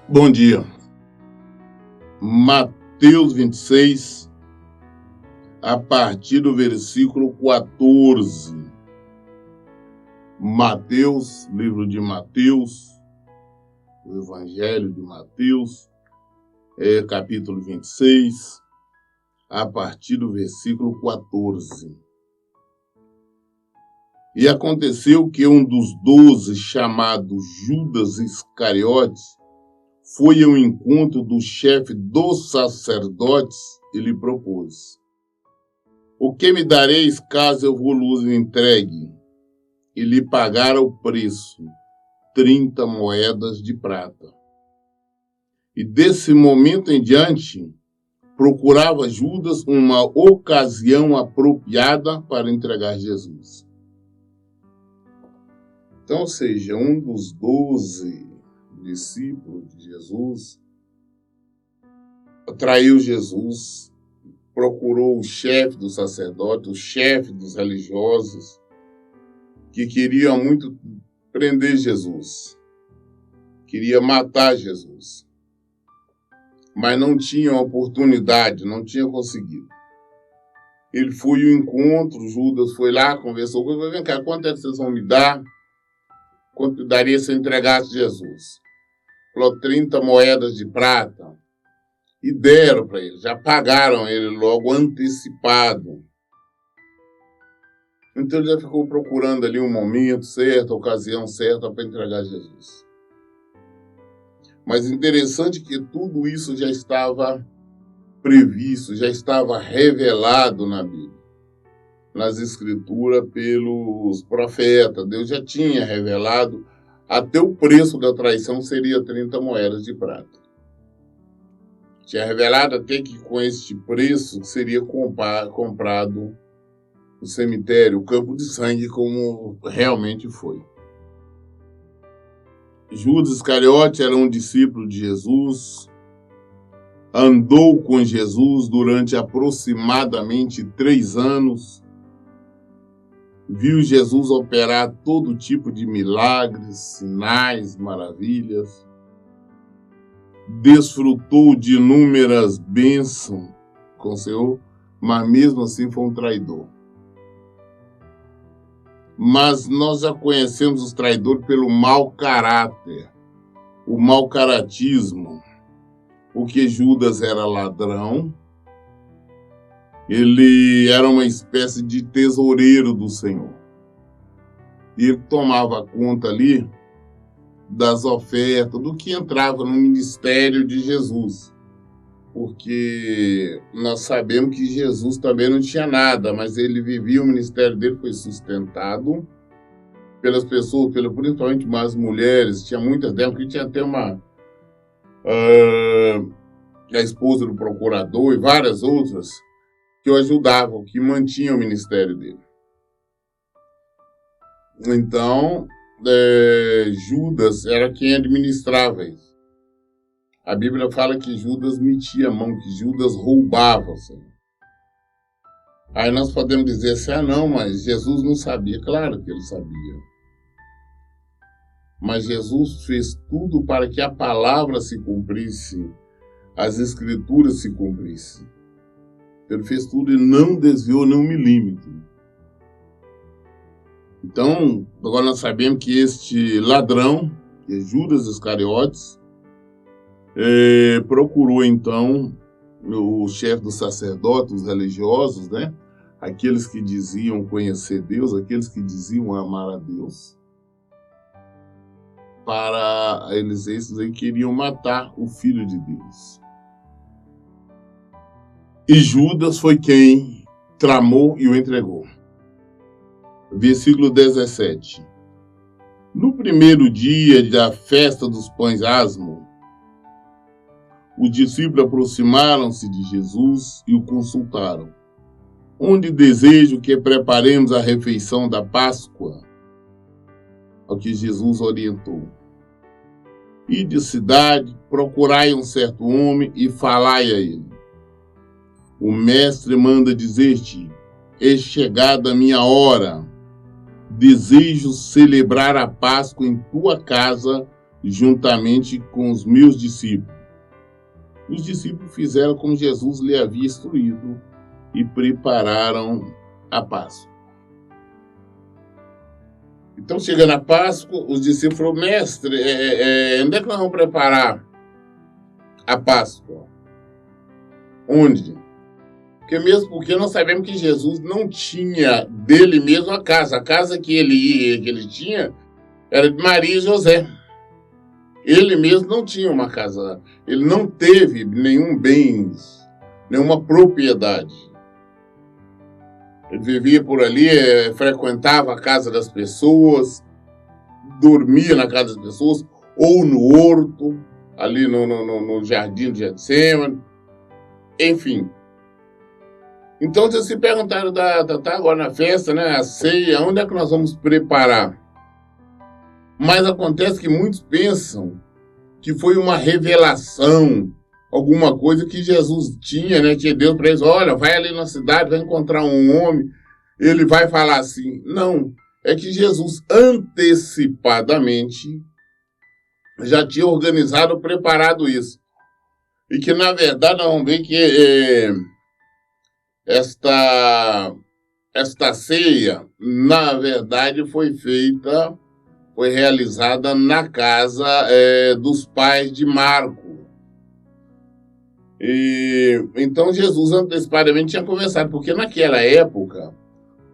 Bom dia. Mateus 26, a partir do versículo 14. Mateus, livro de Mateus, o Evangelho de Mateus, capítulo 26, a partir do versículo 14. E aconteceu que um dos 12, chamado Judas Iscariotes, foi ao encontro do chefe dos sacerdotes e lhe propôs: o que me dareis caso eu vos entregue? E lhe pagara o preço, 30 moedas de prata. E desse momento em diante, procurava Judas uma ocasião apropriada para entregar Jesus. Então, ou seja, um dos 12 discípulos de Jesus traiu Jesus, procurou o chefe dos sacerdotes, o chefe dos religiosos, que queriam muito prender Jesus, queria matar Jesus, mas não tinha oportunidade, não tinha conseguido. Ele foi ao encontro, Judas foi lá, conversou com ele: vem cá, quanto é que vocês vão me dar? Quanto daria se eu entregasse Jesus? Falou: 30 moedas de prata. E deram para ele, já pagaram ele logo antecipado. Então ele já ficou procurando ali um momento certo, a ocasião certa para entregar Jesus. Mas interessante que tudo isso já estava previsto, já estava revelado na Bíblia, nas Escrituras, pelos profetas. Deus já tinha revelado. Até o preço da traição seria 30 moedas de prata. Tinha revelado até que com este preço seria comprado o cemitério, o campo de sangue, como realmente foi. Judas Iscariote era um discípulo de Jesus, andou com Jesus durante aproximadamente 3 anos, viu Jesus operar todo tipo de milagres, sinais, maravilhas. Desfrutou de inúmeras bênçãos com o Senhor, mas mesmo assim foi um traidor. Mas nós já conhecemos os traidores pelo mau caráter, o mau caratismo. Porque Judas era ladrão, ele era uma espécie de tesoureiro do Senhor. E ele tomava conta ali das ofertas, do que entrava no ministério de Jesus. Porque nós sabemos que Jesus também não tinha nada, mas ele vivia, o ministério dele foi sustentado pelas pessoas, principalmente mais mulheres, tinha muitas delas, porque tinha até a esposa do procurador e várias outras, que o ajudavam, que mantinham o ministério dele. Então, Judas era quem administrava isso. A Bíblia fala que Judas metia a mão, que Judas roubava. Assim. Aí nós podemos dizer assim: não, mas Jesus não sabia. Claro que ele sabia. Mas Jesus fez tudo para que a palavra se cumprisse, as Escrituras se cumprissem. Ele fez tudo e não desviou nem 1 milímetro. Então, agora nós sabemos que este ladrão, que é Judas Iscariotes, procurou então o chefe dos sacerdotes, os religiosos, né? Aqueles que diziam conhecer Deus, aqueles que diziam amar a Deus, para eles, esses aí queriam matar o Filho de Deus. E Judas foi quem tramou e o entregou. Versículo 17. No primeiro dia da festa dos pães asmos, os discípulos aproximaram-se de Jesus e o consultaram: onde desejo que preparemos a refeição da Páscoa? Ao que Jesus orientou: ide à cidade, procurai um certo homem e falai a ele: O mestre manda dizer-te: é chegada a minha hora. Desejo celebrar a Páscoa em tua casa, juntamente com os meus discípulos. Os discípulos fizeram como Jesus lhe havia instruído e prepararam a Páscoa. Então, chegando a Páscoa, os discípulos falaram: mestre, onde é que nós vamos preparar a Páscoa? Onde? Porque nós sabemos que Jesus não tinha dele mesmo a casa. A casa que ele tinha era de Maria e José. Ele mesmo não tinha uma casa. Ele não teve nenhum bem, nenhuma propriedade. Ele vivia por ali, frequentava a casa das pessoas, dormia na casa das pessoas, ou no horto, ali no jardim de Getsemane, enfim. Então, vocês se perguntaram, tá agora na festa, né, a ceia, onde é que nós vamos preparar? Mas acontece que muitos pensam que foi uma revelação, alguma coisa que Jesus tinha, né? Que Deus para eles: olha, vai ali na cidade, vai encontrar um homem, ele vai falar assim. Não, é que Jesus antecipadamente já tinha organizado, preparado isso. E que, na verdade, nós vamos ver que esta ceia, na verdade, foi realizada na casa dos pais de Marco. E então Jesus antecipadamente tinha conversado, porque naquela época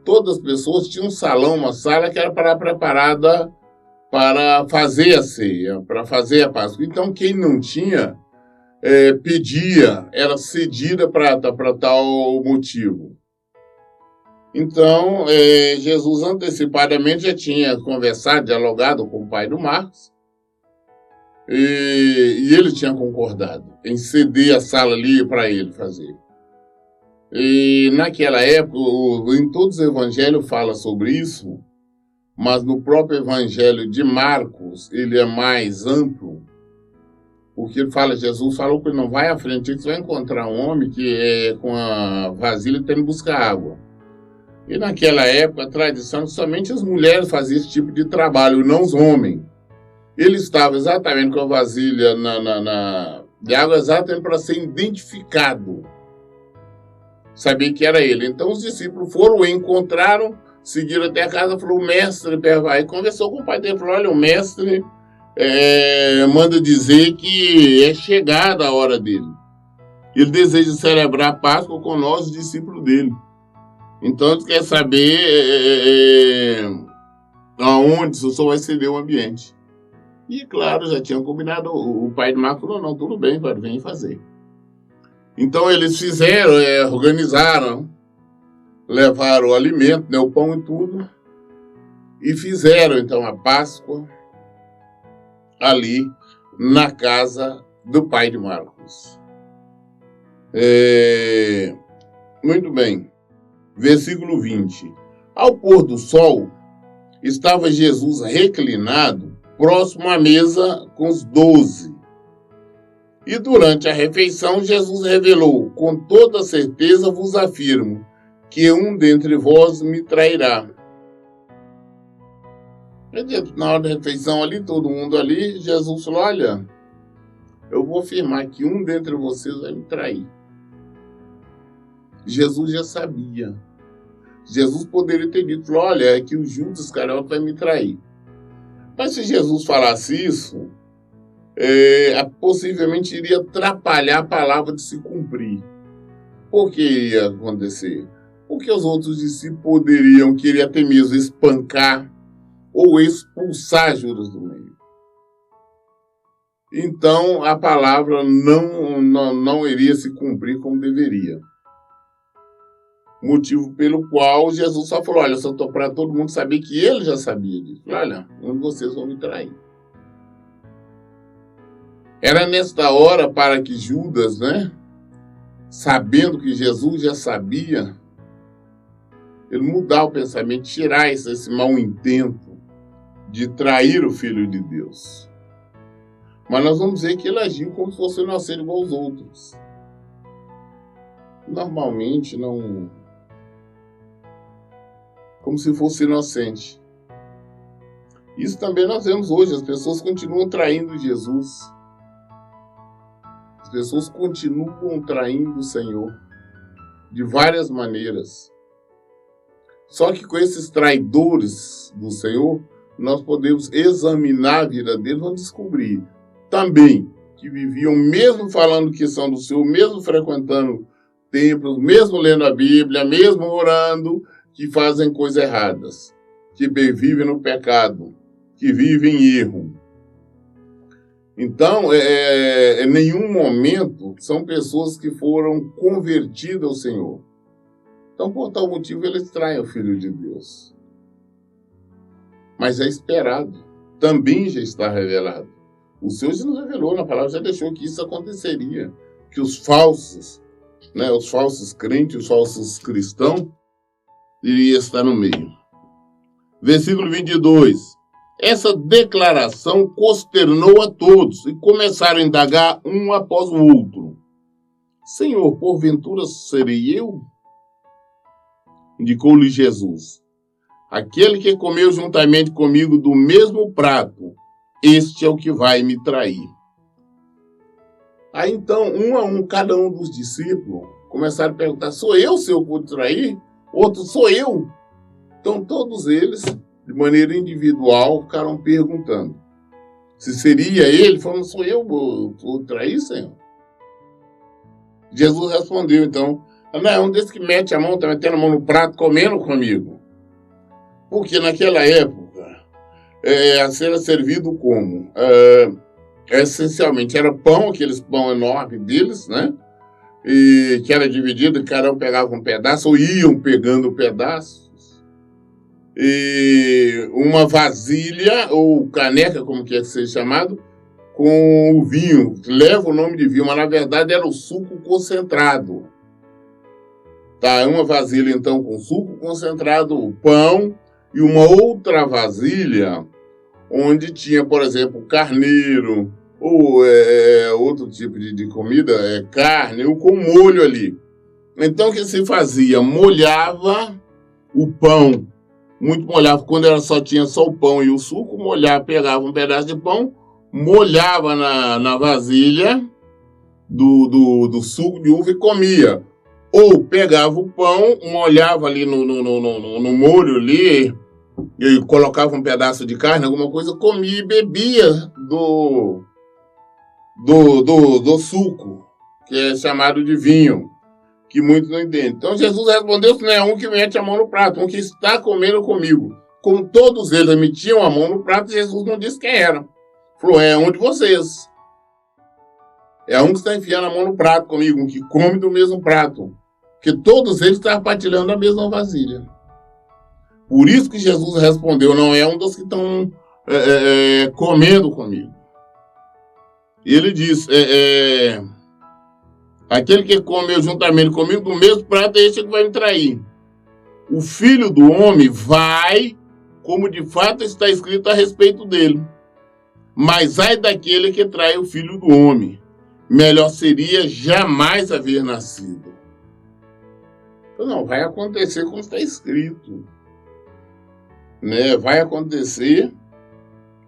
todas as pessoas tinham um salão, uma sala que era preparada para fazer a ceia, para fazer a Páscoa. Então quem não tinha pedia, era cedida para tal motivo. Então Jesus antecipadamente já tinha conversado, dialogado com o pai do Marcos, e ele tinha concordado em ceder a sala ali para ele fazer. E naquela época, em todos os evangelhos fala sobre isso, mas no próprio evangelho de Marcos, ele é mais amplo, porque ele fala: Jesus falou que ele não vai à frente, você vai encontrar um homem que com a vasilha tendo buscar água. E naquela época, a tradição, somente as mulheres faziam esse tipo de trabalho, não os homens. Ele estava exatamente com a vasilha de água, exatamente para ser identificado. Sabia que era ele. Então os discípulos foram, o encontraram, seguiram até a casa, falou: o mestre, aí conversou com o pai dele, falou: olha, o mestre manda dizer que é chegada a hora dele. Ele deseja celebrar a Páscoa com nós, os discípulos dele. Então ele quer saber aonde o senhor vai ceder o ambiente. E, claro, já tinham combinado. O pai de Marcos falou: não, tudo bem, vem fazer. Então, eles fizeram, organizaram, levaram o alimento, né, o pão e tudo, e fizeram, então, a Páscoa ali na casa do pai de Marcos. Muito bem. Versículo 20. Ao pôr do sol, estava Jesus reclinado próximo à mesa com os 12. E durante a refeição, Jesus revelou: com toda certeza vos afirmo, que um dentre vós me trairá. Na hora da refeição ali, todo mundo ali, Jesus falou: olha, eu vou afirmar que um dentre vocês vai me trair. Jesus já sabia. Jesus poderia ter dito: olha, é que o Judas Iscariote vai me trair. Mas se Jesus falasse isso, possivelmente iria atrapalhar a palavra de se cumprir. Por que ia acontecer? Porque os outros discípulos querer até mesmo espancar ou expulsar Judas do meio. Então a palavra não iria se cumprir como deveria. Motivo pelo qual Jesus só falou: olha, só para todo mundo saber que ele já sabia disso. Olha, um de vocês vão me trair. Era nesta hora para que Judas, sabendo que Jesus já sabia, ele mudar o pensamento, tirar esse mau intento de trair o Filho de Deus. Mas nós vamos ver que ele agiu como se fosse inocente igual aos outros. normalmente não... como se fosse inocente. Isso também nós vemos hoje, as pessoas continuam traindo Jesus. As pessoas continuam traindo o Senhor de várias maneiras. Só que com esses traidores do Senhor, nós podemos examinar a vida deles, vamos descobrir também que viviam, mesmo falando que são do Senhor, mesmo frequentando templos, mesmo lendo a Bíblia, mesmo orando, que fazem coisas erradas, que vivem no pecado, que vivem em erro. Então, em nenhum momento são pessoas que foram convertidas ao Senhor. Então, por tal motivo, eles traem o Filho de Deus. Mas é esperado. Também já está revelado. O Senhor já nos revelou na palavra, já deixou que isso aconteceria. Que os falsos, os falsos crentes, os falsos cristãos, iriam estar no meio. Versículo 22. Essa declaração consternou a todos e começaram a indagar um após o outro. Senhor, porventura serei eu? Indicou-lhe Jesus. Aquele que comeu juntamente comigo do mesmo prato, este é o que vai me trair. Aí então, um a um, cada um dos discípulos começaram a perguntar, sou eu, Senhor, que vou te trair? Outro, sou eu? Então todos eles, de maneira individual, ficaram perguntando. Se seria ele, falando, sou eu, vou trair, Senhor? Jesus respondeu, então, não, é um desses que mete a mão, está metendo a mão no prato, comendo comigo. Porque naquela época, a ser servido como? Essencialmente, era pão, aqueles pão enorme deles, né? E que era dividido, e cada um pegava um pedaço, ou iam pegando pedaços. E uma vasilha, ou caneca, como que é que seja chamado, com o vinho, que leva o nome de vinho, mas na verdade era o suco concentrado. Tá, uma vasilha, então, com suco concentrado, o pão, e uma outra vasilha, onde tinha, por exemplo, carneiro, ou outro tipo de comida, carne, ou com molho ali. Então, o que se fazia? Molhava o pão, muito molhava, quando ela tinha só o pão e o suco, molhava, pegava um pedaço de pão, molhava na vasilha do suco de uva e comia. Ou pegava o pão, molhava ali no molho ali, e colocava um pedaço de carne, alguma coisa, comia e bebia do suco, que é chamado de vinho, que muitos não entendem. Então Jesus respondeu que não é um que mete a mão no prato, um que está comendo comigo. Como todos eles metiam a mão no prato, Jesus não disse quem era. Falou, é um de vocês. É um que está enfiando a mão no prato comigo, um que come do mesmo prato. Porque todos eles estavam partilhando a mesma vasilha. Por isso que Jesus respondeu, não é um dos que estão comendo comigo. Ele diz, aquele que comeu juntamente comigo do mesmo prato é esse que vai me trair. O Filho do Homem vai, como de fato está escrito a respeito dele. Mas ai daquele que trai o Filho do Homem. Melhor seria jamais haver nascido. Então, não, vai acontecer como está escrito. Né? Vai acontecer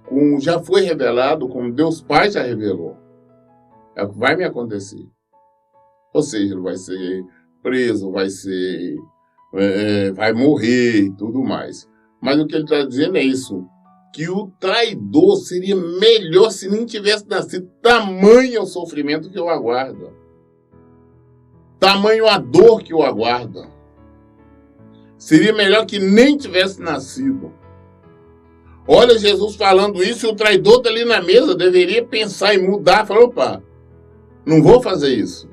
como já foi revelado, como Deus Pai já revelou. É o que vai me acontecer. Ou seja, ele vai ser preso, vai morrer e tudo mais. Mas o que ele está dizendo é isso, que o traidor seria melhor se nem tivesse nascido. Tamanho é o sofrimento que o aguarda. Tamanho a dor que o aguarda. Seria melhor que nem tivesse nascido. Olha Jesus falando isso e o traidor está ali na mesa, deveria pensar em mudar. Falou, opa, não vou fazer isso.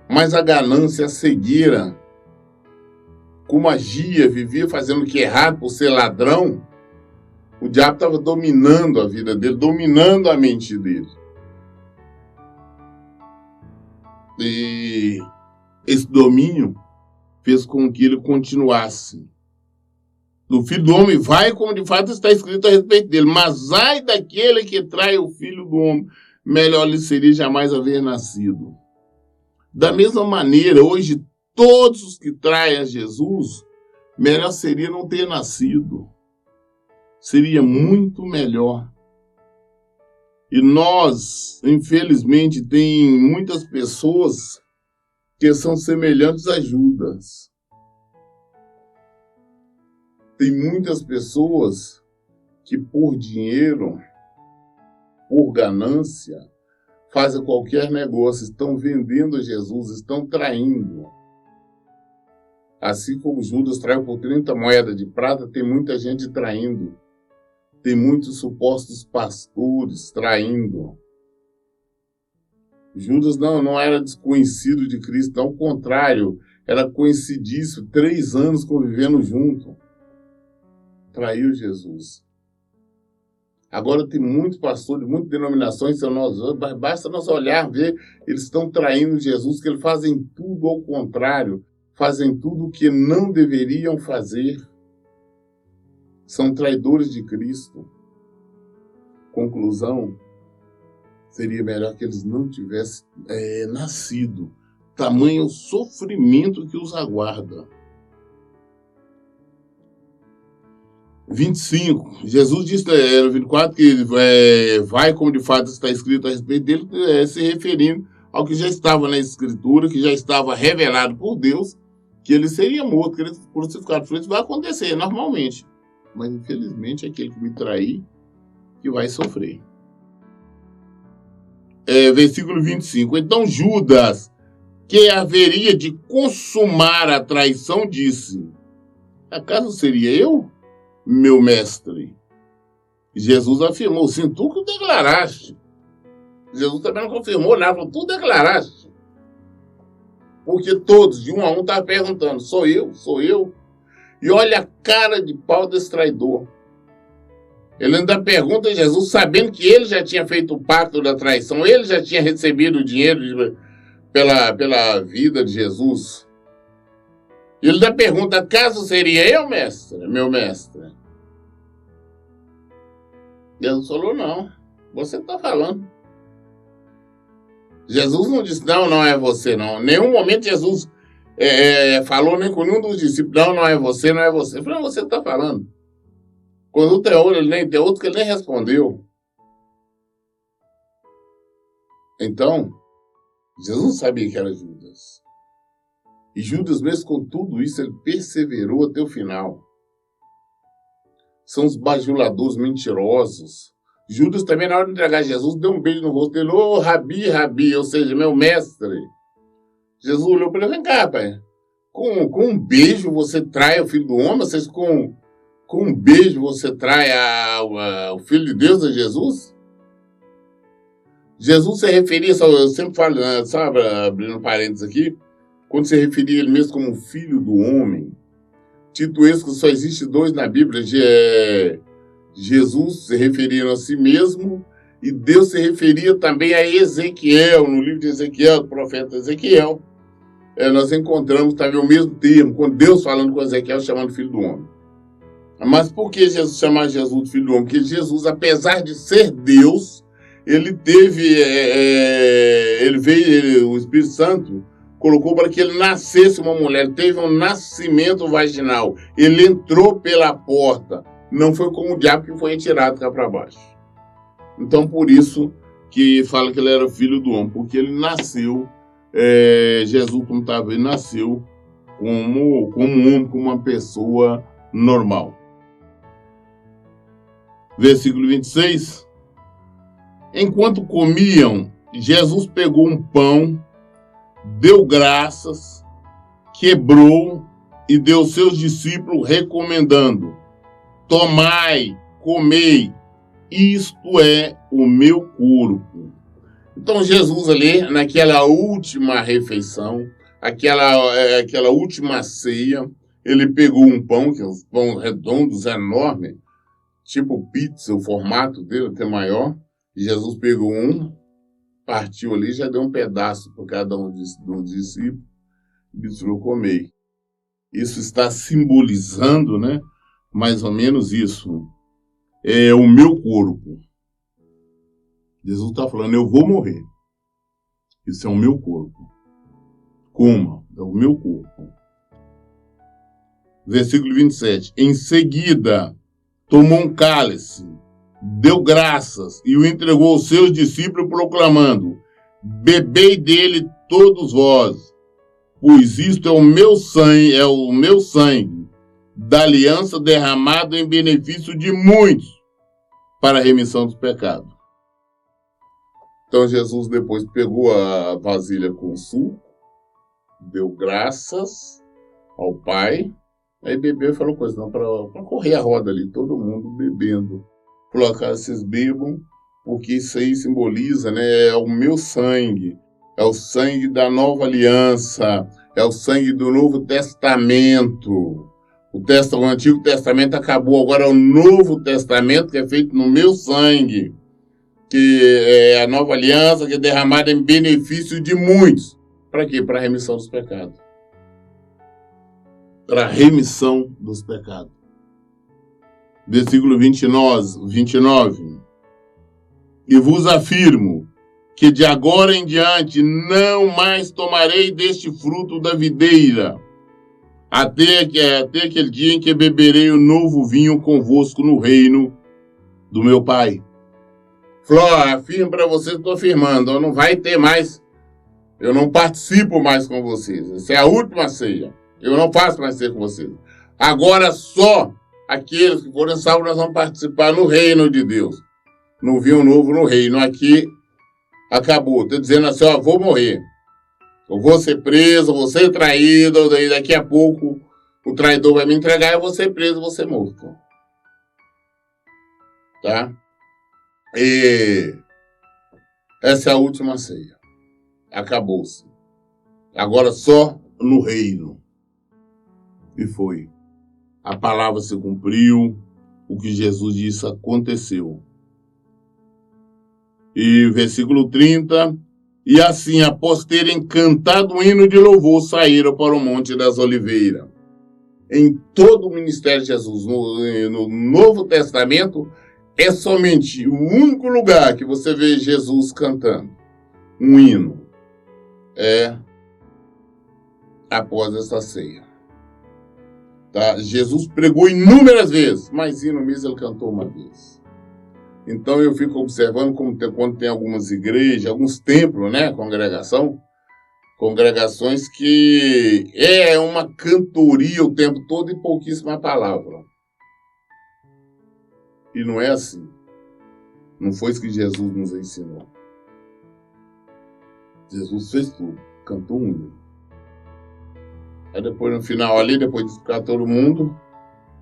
Mas a ganância, a cegueira, como agia, vivia fazendo o que é errado por ser ladrão, o diabo estava dominando a vida dele, dominando a mente dele. E esse domínio fez com que ele continuasse. O Filho do Homem vai, como de fato está escrito a respeito dele. Mas ai daquele que trai o Filho do Homem, melhor lhe seria jamais haver nascido. Da mesma maneira, hoje, todos os que traem a Jesus, melhor seria não ter nascido. Seria muito melhor. E nós, infelizmente, tem muitas pessoas que são semelhantes a Judas. Tem muitas pessoas que por dinheiro, por ganância, fazem qualquer negócio, estão vendendo Jesus, estão traindo. Assim como Judas traiu por 30 moedas de prata, tem muita gente traindo. Tem muitos supostos pastores traindo. Judas não era desconhecido de Cristo, ao contrário, era conhecidíssimo, 3 anos convivendo junto. Traiu Jesus. Agora tem muitos pastores, muitas denominações, basta nós olhar, ver, eles estão traindo Jesus, que eles fazem tudo ao contrário, fazem tudo o que não deveriam fazer. São traidores de Cristo. Conclusão, seria melhor que eles não tivessem nascido. Tamanho sofrimento que os aguarda. 25. Jesus disse no 24 que vai como de fato está escrito a respeito dele, se referindo ao que já estava na Escritura, que já estava revelado por Deus, que ele seria morto, que ele seria crucificado. Isso vai acontecer normalmente. Mas, infelizmente, é aquele que me trair que vai sofrer. Versículo 25. Então Judas, que haveria de consumar a traição, disse: acaso seria eu, meu mestre? Jesus afirmou: sim, tu que declaraste. Jesus também não confirmou nada, falou: tu declaraste. Porque todos, de um a um, estavam perguntando: sou eu, sou eu? E olha a cara de pau desse traidor. Ele ainda pergunta a Jesus, sabendo que ele já tinha feito o pacto da traição, ele já tinha recebido o dinheiro pela vida de Jesus. Ele ainda pergunta: acaso seria eu, mestre, meu mestre? Jesus falou: não, você está falando. Jesus não disse: não é você, não. Em nenhum momento Jesus falou nem com nenhum dos discípulos: não é você, não é você. Ele falou: você está falando. Quando o teor, tem outro que ele nem respondeu. Então, Jesus não sabia que era Judas. E Judas, mesmo com tudo isso, ele perseverou até o final. São os bajuladores mentirosos. Judas também, na hora de entregar Jesus, deu um beijo no rosto dele: ô, Rabi, Rabi, ou seja, meu mestre. Jesus olhou para ele: vem cá, pai. Com um beijo você trai o Filho do Homem? Ou seja, com um beijo você trai o Filho de Deus, a Jesus? Jesus se referia, eu sempre falo, só abrindo parênteses aqui, quando se referia ele mesmo como Filho do Homem, título esse que só existe 2 na Bíblia, Jesus se referia a si mesmo e Deus se referia também a Ezequiel, no livro de Ezequiel, do profeta Ezequiel. Nós encontramos também o mesmo termo, com Deus falando com Ezequiel, chamando Filho do Homem. Mas por que Jesus chamar Jesus de Filho do Homem? Porque Jesus, apesar de ser Deus, ele veio, o Espírito Santo colocou para que ele nascesse uma mulher, ele teve um nascimento vaginal, ele entrou pela porta, não foi como o diabo que foi retirado cá para baixo. Então, por isso que fala que ele era Filho do Homem, porque ele nasceu, Jesus, como estava, ele nasceu como um homem, como uma pessoa normal. Versículo 26. Enquanto comiam, Jesus pegou um pão, deu graças, quebrou e deu aos seus discípulos, recomendando: tomai, comei, isto é o meu corpo. Então Jesus ali, naquela última refeição, aquela última ceia, ele pegou um pão, que é um pão redondos, enorme, tipo pizza, o formato dele até maior. Jesus pegou um, partiu ali, já deu um pedaço para cada um dos discípulos e disse: comei. Isso está simbolizando, né, mais ou menos isso. É o meu corpo. Jesus está falando: eu vou morrer. Isso é o meu corpo. coma, é o meu corpo. Versículo 27. Em seguida, tomou um cálice, deu graças e o entregou aos seus discípulos, proclamando: bebei dele todos vós, pois isto é o meu sangue, da aliança derramado em benefício de muitos, para a remissão dos pecados. Então Jesus depois pegou a vasilha com suco, deu graças ao Pai, aí bebeu e falou coisa, não, para correr a roda ali, todo mundo bebendo. Falou, cara, vocês bebam, porque isso aí simboliza, né, é o meu sangue, é o sangue da nova aliança, é o sangue do Novo Testamento. O Antigo Testamento acabou, agora é o Novo Testamento que é feito no meu sangue, que é a nova aliança que é derramada em benefício de muitos. Para quê? Para a remissão dos pecados. Para a remissão dos pecados. Versículo 29. E vos afirmo que de agora em diante não mais tomarei deste fruto da videira, até aquele dia em que beberei o novo vinho convosco no reino do meu Pai. Falou, afirmo para vocês, estou afirmando, não vai ter mais, eu não participo mais com vocês. Essa é a última ceia. Eu não faço mais ceia com vocês. Agora só aqueles que forem salvos nós vamos participar no reino de Deus. No vinho novo no reino. Aqui acabou. Estou dizendo assim, vou morrer. Eu vou ser preso, vou ser traído, daí daqui a pouco o traidor vai me entregar, eu vou ser preso, vou ser morto. Tá? E essa é a última ceia. Acabou-se. Agora só no reino. E foi. A palavra se cumpriu, o que Jesus disse aconteceu. E versículo 30... E assim, após terem cantado um hino de louvor, saíram para o Monte das Oliveiras. Em todo o ministério de Jesus, no Novo Testamento, é somente o único lugar que você vê Jesus cantando um hino. É após essa ceia. Tá? Jesus pregou inúmeras vezes, mas hino mesmo ele cantou uma vez. Então eu fico observando quando tem algumas igrejas, alguns templos, né, congregações que é uma cantoria o tempo todo e pouquíssima palavra. E não é assim. Não foi isso que Jesus nos ensinou. Jesus fez tudo, cantou um hino. Aí depois no final ali, depois de ficar todo mundo,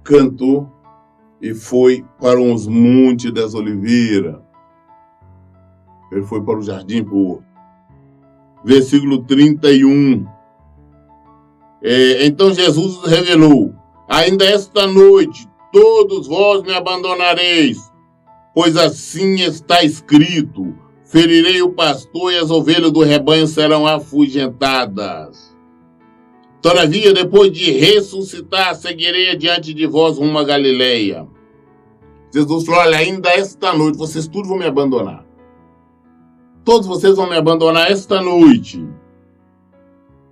cantou e foi para os Montes das Oliveiras. Ele foi para o Jardim Porto. Versículo 31. Então Jesus revelou: ainda esta noite todos vós me abandonareis, pois assim está escrito: ferirei o pastor e as ovelhas do rebanho serão afugentadas. Todavia, depois de ressuscitar, seguirei adiante de vós rumo a Galileia. Jesus falou: olha, ainda esta noite, vocês todos vão me abandonar. Todos vocês vão me abandonar esta noite.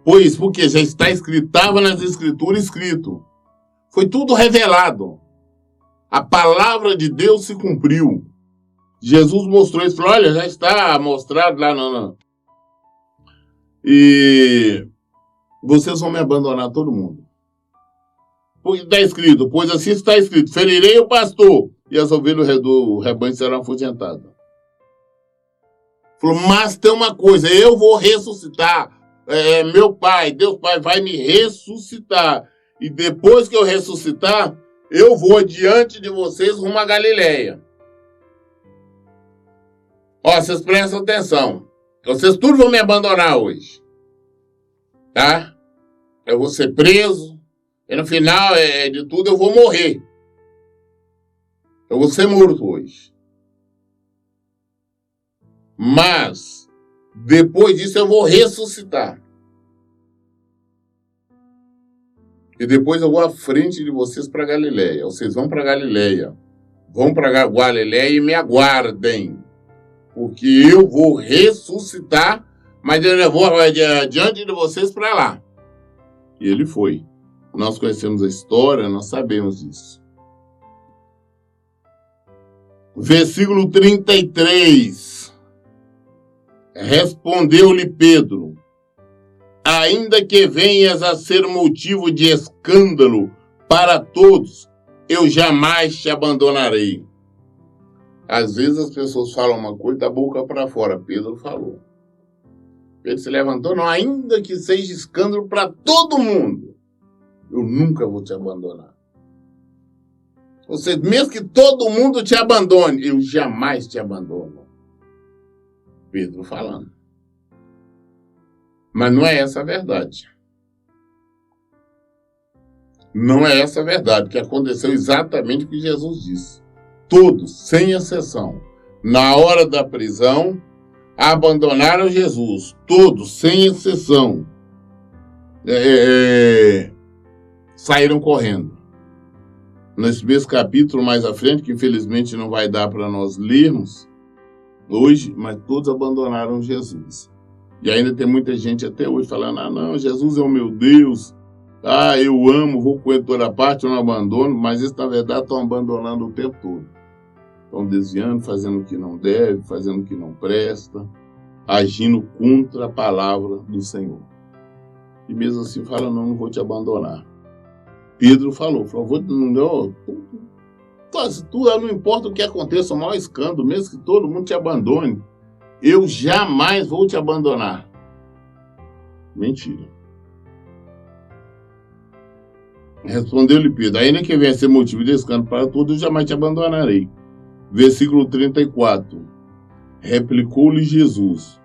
Pois, porque já está escrito, estava nas escrituras escrito. Foi tudo revelado. A palavra de Deus se cumpriu. Jesus mostrou isso, falou: olha, já está mostrado lá no... E... vocês vão me abandonar todo mundo. Porque está escrito, pois assim está escrito: ferirei o pastor e as ovelhas do rebanho serão afugentadas. Falou, mas tem uma coisa, eu vou ressuscitar. Meu Pai, Deus Pai, vai me ressuscitar. E depois que eu ressuscitar, eu vou diante de vocês rumo a Galileia. Vocês prestam atenção. Vocês tudo vão me abandonar hoje. Tá? Eu vou ser preso. E no final de tudo eu vou morrer. Eu vou ser morto hoje. Mas, depois disso eu vou ressuscitar. E depois eu vou à frente de vocês para Galileia. Vocês vão para Galileia. Vão para Galileia e me aguardem. Porque eu vou ressuscitar mas eu levou diante de vocês para lá. E ele foi. Nós conhecemos a história, nós sabemos disso. Versículo 33. Respondeu-lhe Pedro: ainda que venhas a ser motivo de escândalo para todos, eu jamais te abandonarei. Às vezes as pessoas falam uma coisa da boca para fora. Pedro falou. Pedro se levantou: não, ainda que seja escândalo para todo mundo, eu nunca vou te abandonar. Ou seja, mesmo que todo mundo te abandone, eu jamais te abandono. Pedro falando. Mas não é essa a verdade. Não é essa a verdade, que aconteceu exatamente o que Jesus disse. Todos, sem exceção, na hora da prisão, abandonaram Jesus. Todos, sem exceção, saíram correndo. Nesse mesmo capítulo mais à frente, que infelizmente não vai dar para nós lermos hoje, mas todos abandonaram Jesus. E ainda tem muita gente até hoje falando: ah, não, Jesus é o meu Deus, ah, eu amo, vou com ele toda parte, eu não abandono, mas isso na verdade estão abandonando o tempo todo. Estão desviando, fazendo o que não deve, fazendo o que não presta, agindo contra a palavra do Senhor. E mesmo assim fala: não vou te abandonar. Pedro falou, não importa o que aconteça, o maior escândalo, mesmo que todo mundo te abandone, eu jamais vou te abandonar. Mentira. Respondeu-lhe Pedro: ainda que venha a ser motivo de escândalo para todos, eu jamais te abandonarei. Versículo 34. Replicou-lhe Jesus: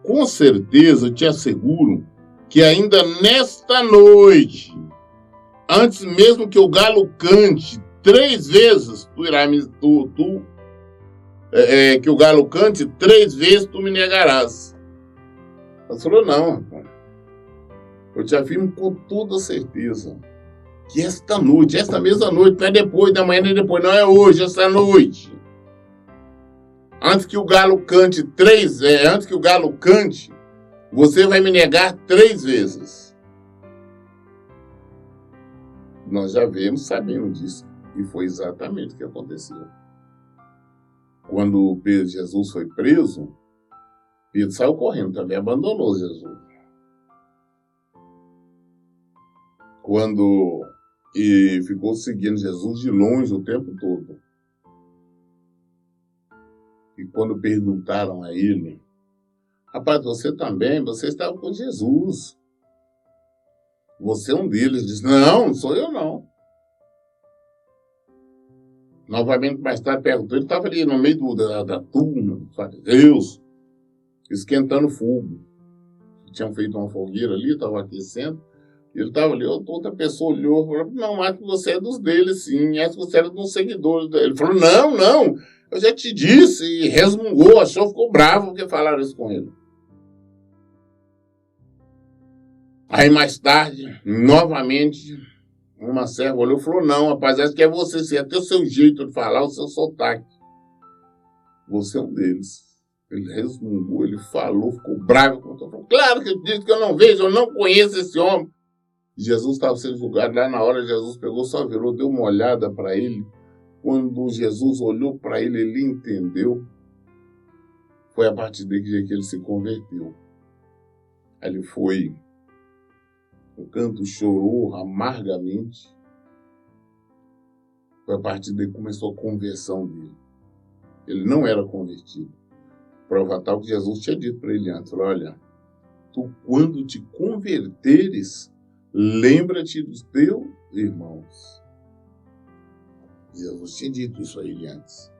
com certeza te asseguro que ainda nesta noite, antes mesmo que o galo cante 3 vezes, que o galo cante 3 vezes, tu me negarás. Ele falou: não, rapaz. Eu te afirmo com toda certeza que esta noite, esta mesma noite, não é depois da manhã, nem depois, não é hoje, esta noite. Antes que o galo cante você vai me negar 3 vezes. Nós já sabemos disso. E foi exatamente o que aconteceu. Quando Jesus foi preso, Pedro saiu correndo, também abandonou Jesus. E ficou seguindo Jesus de longe o tempo todo. E quando perguntaram a ele: rapaz, você estava com Jesus. Você é um deles. Disse: não sou eu não. Novamente, mais tarde, perguntou. Ele estava ali no meio da turma, dos fariseus, esquentando fogo. Tinham feito uma fogueira ali, estava aquecendo. Ele estava ali, outra pessoa olhou e falou: não, acho que você é dos deles, sim. Acho que você era de um seguidor dele. Ele falou: não, eu já te disse. E resmungou, ficou bravo porque falaram isso com ele. Aí mais tarde, novamente, uma serva olhou e falou: não, rapaz, acho que é você, sim, até o seu jeito de falar, o seu sotaque. Você é um deles. Ele resmungou, ele falou, ficou bravo. Falou: claro que eu disse que eu não vejo, eu não conheço esse homem. Jesus estava sendo julgado lá na hora. Jesus pegou, só virou, deu uma olhada para ele. Quando Jesus olhou para ele, ele entendeu. Foi a partir daí que ele se converteu. Aí ele foi no canto, chorou amargamente. Foi a partir daí que começou a conversão dele. Ele não era convertido. Prova tal que Jesus tinha dito para ele antes: olha, tu quando te converteres, lembra-te dos teus irmãos. Jesus tinha dito isso a ele antes.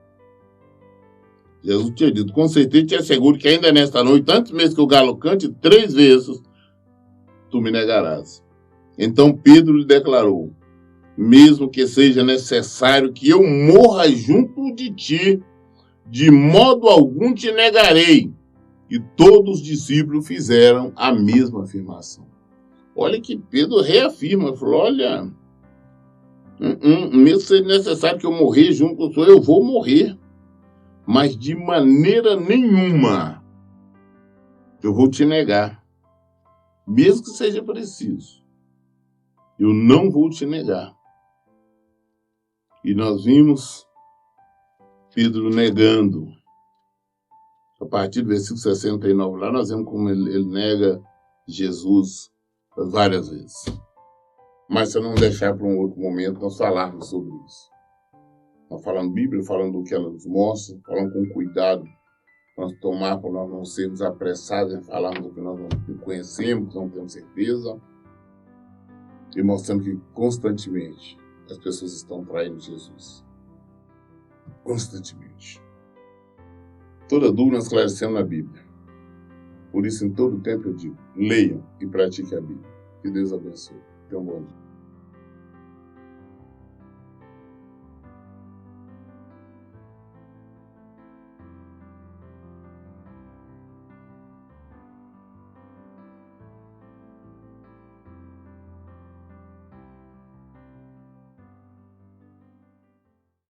Jesus tinha dito: com certeza te asseguro que ainda nesta noite, antes mesmo que o galo cante 3 vezes, tu me negarás. Então Pedro lhe declarou: mesmo que seja necessário que eu morra junto de ti, de modo algum te negarei. E todos os discípulos fizeram a mesma afirmação. Olha que Pedro reafirma, falou: olha, mesmo que seja necessário que eu morrer junto com o Senhor, eu vou morrer. Mas de maneira nenhuma Eu vou te negar, mesmo que seja preciso. Eu não vou te negar. E nós vimos Pedro negando. A partir do versículo 69 lá, nós vemos como ele nega Jesus várias vezes. Mas se eu não deixar para um outro momento, nós falarmos sobre isso. Nós falando Bíblia, falando do que ela nos mostra, falando com cuidado, nós tomar para nós não sermos apressados em falarmos do que nós não conhecemos, não temos certeza, e mostrando que constantemente as pessoas estão traindo Jesus. Constantemente. Toda dúvida nós esclarecemos na Bíblia. Por isso, em todo tempo eu digo, leiam e pratiquem a Bíblia. Que Deus abençoe. Tenham um bom dia.